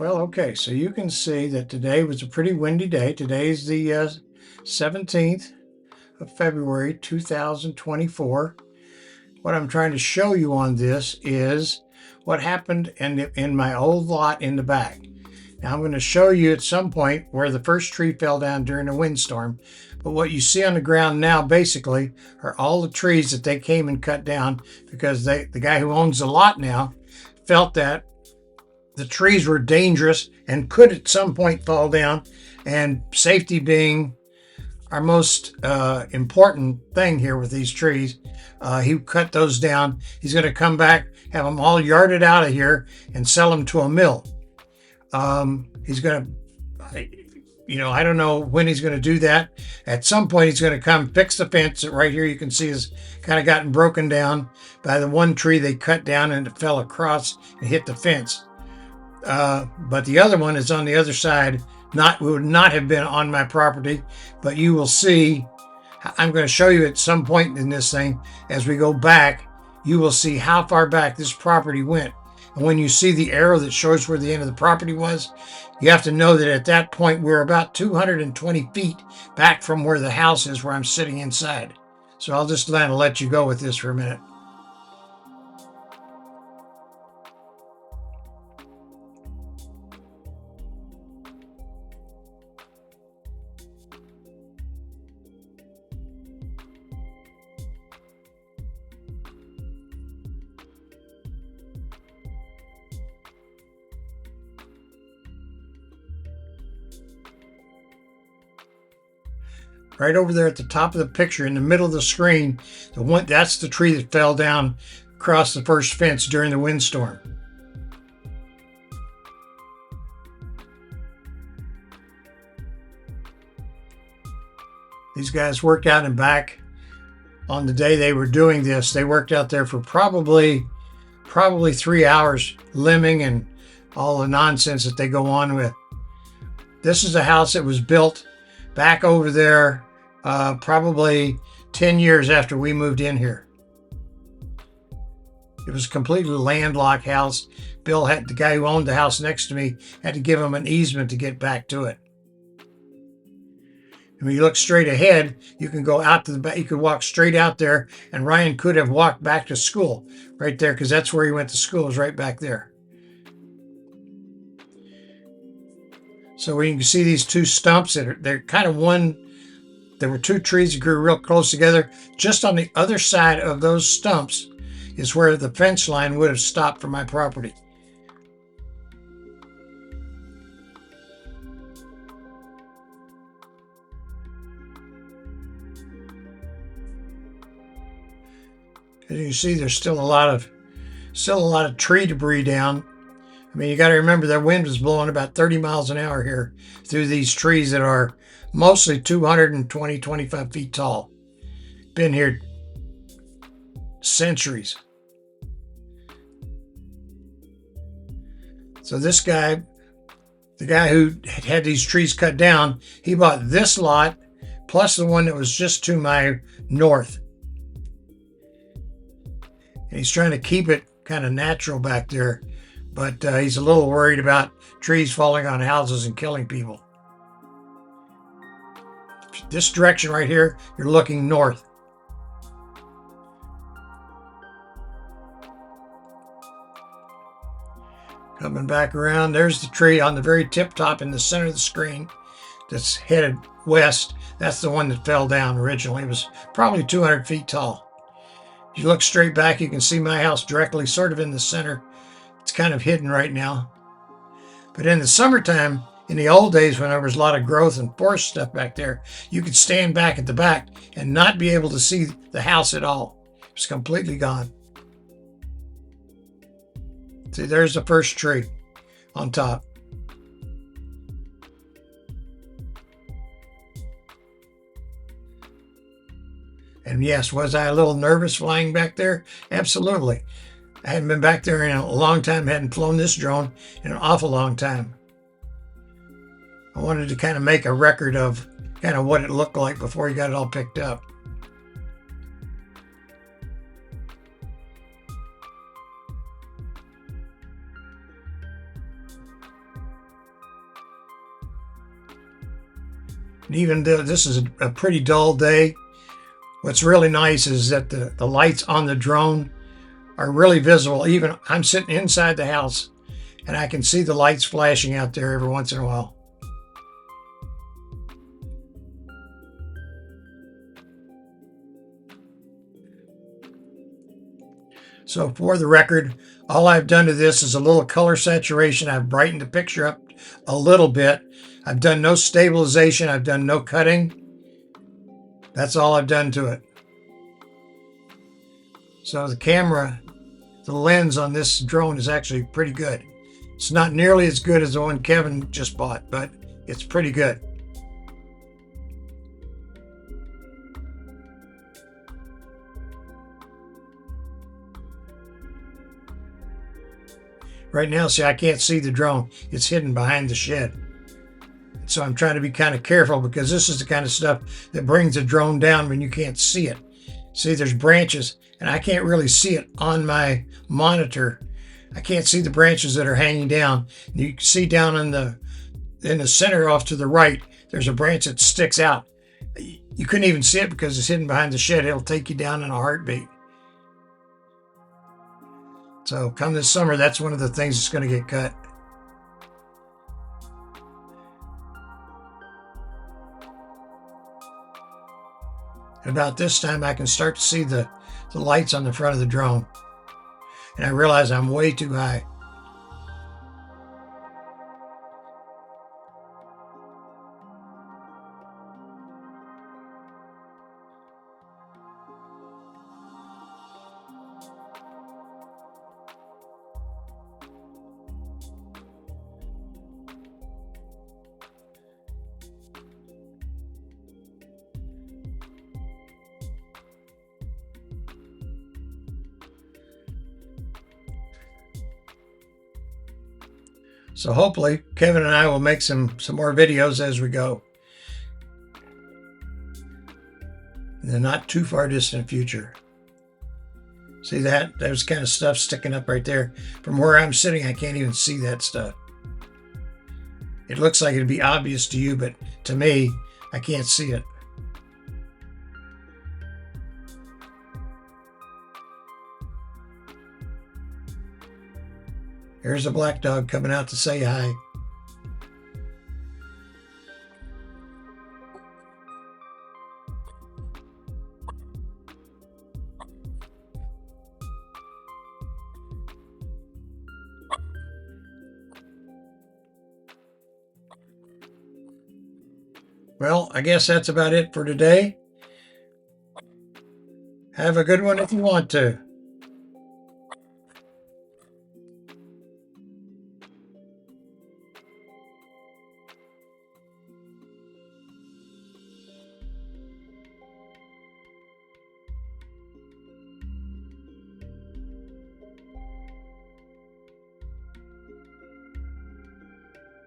Well, okay, so you can see that today was a pretty windy day. Today's the 17th of February, 2024. What I'm trying to show you on this is what happened in my old lot in the back. Now I'm going to show you at some point where the first tree fell down during a windstorm. But what you see on the ground now basically are all the trees that they came and cut down because the guy who owns the lot now felt that the trees were dangerous and could at some point fall down, and safety being our most important thing here with these trees. He cut those down. He's going to come back, have them all yarded out of here, and sell them to a mill. He's going to, I don't know when he's going to do that. At some point, he's going to come fix the fence that right here you can see has kind of gotten broken down by the one tree they cut down and it fell across and hit the fence. But the other one is on the other side. Would not have been on my property, but you will see. I'm going to show you at some point in this thing as we go back. You will see how far back this property went, and when you see the arrow that shows where the end of the property was, you have to know that at that point we're about 220 feet back from where the house is, where I'm sitting inside. So I'll just let you go with this for a minute. Right over there at the top of the picture in the middle of the screen, that's the tree that fell down across the first fence during the windstorm. These guys worked out and back on the day they were doing this. They worked out there for probably 3 hours, limbing and all the nonsense that they go on with. This is a house that was built back over there probably 10 years after we moved in here. It was a completely landlocked house. The guy who owned the house next to me, had to give him an easement to get back to it. And when you look straight ahead, you can go out to the back. You could walk straight out there, and Ryan could have walked back to school right there because that's where he went to school, is right back there. So when you can see these two stumps they're kind of one. There were two trees that grew real close together. Just on the other side of those stumps is where the fence line would have stopped for my property. As you see, there's still a lot of tree debris down. I mean, you got to remember that wind was blowing about 30 miles an hour here through these trees that are mostly 220, 25 feet tall. Been here centuries. So this guy, the guy who had these trees cut down, he bought this lot plus the one that was just to my north. And he's trying to keep it kind of natural back there, but he's a little worried about trees falling on houses and killing people. This direction right here, you're looking north. Coming back around, there's the tree on the very tip top in the center of the screen that's headed west. That's the one that fell down originally. It was probably 200 feet tall. If you look straight back, you can see my house directly sort of in the center. It's kind of hidden right now. But in the summertime, in the old days when there was a lot of growth and forest stuff back there, you could stand back at the back and not be able to see the house at all. It was completely gone. See, there's the first tree on top. And yes, was I a little nervous flying back there? Absolutely. I hadn't been back there in a long time, hadn't flown this drone in an awful long time. I wanted to kind of make a record of kind of what it looked like before he got it all picked up. And even though this is a pretty dull day, what's really nice is that the lights on the drone are really visible. Even I'm sitting inside the house and I can see the lights flashing out there every once in a while. So for the record, all I've done to this is a little color saturation. I've brightened the picture up a little bit. I've done no stabilization. I've done no cutting. That's all I've done to it. So the camera, the lens on this drone is actually pretty good. It's not nearly as good as the one Kevin just bought, but it's pretty good. Right now, see, I can't see the drone. It's hidden behind the shed. So I'm trying to be kind of careful because this is the kind of stuff that brings the drone down when you can't see it. See, there's branches, and I can't really see it on my monitor. I can't see the branches that are hanging down. You can see down in the center off to the right, there's a branch that sticks out. You couldn't even see it because it's hidden behind the shed. It'll take you down in a heartbeat. So come this summer, that's one of the things that's going to get cut. And about this time, I can start to see the lights on the front of the drone. And I realize I'm way too high. So hopefully Kevin and I will make some more videos as we go in the not too far distant future. See that? There's kind of stuff sticking up right there. From where I'm sitting, I can't even see that stuff. It looks like it'd be obvious to you, but to me, I can't see it. Here's a black dog coming out to say hi. Well, I guess that's about it for today. Have a good one if you want to.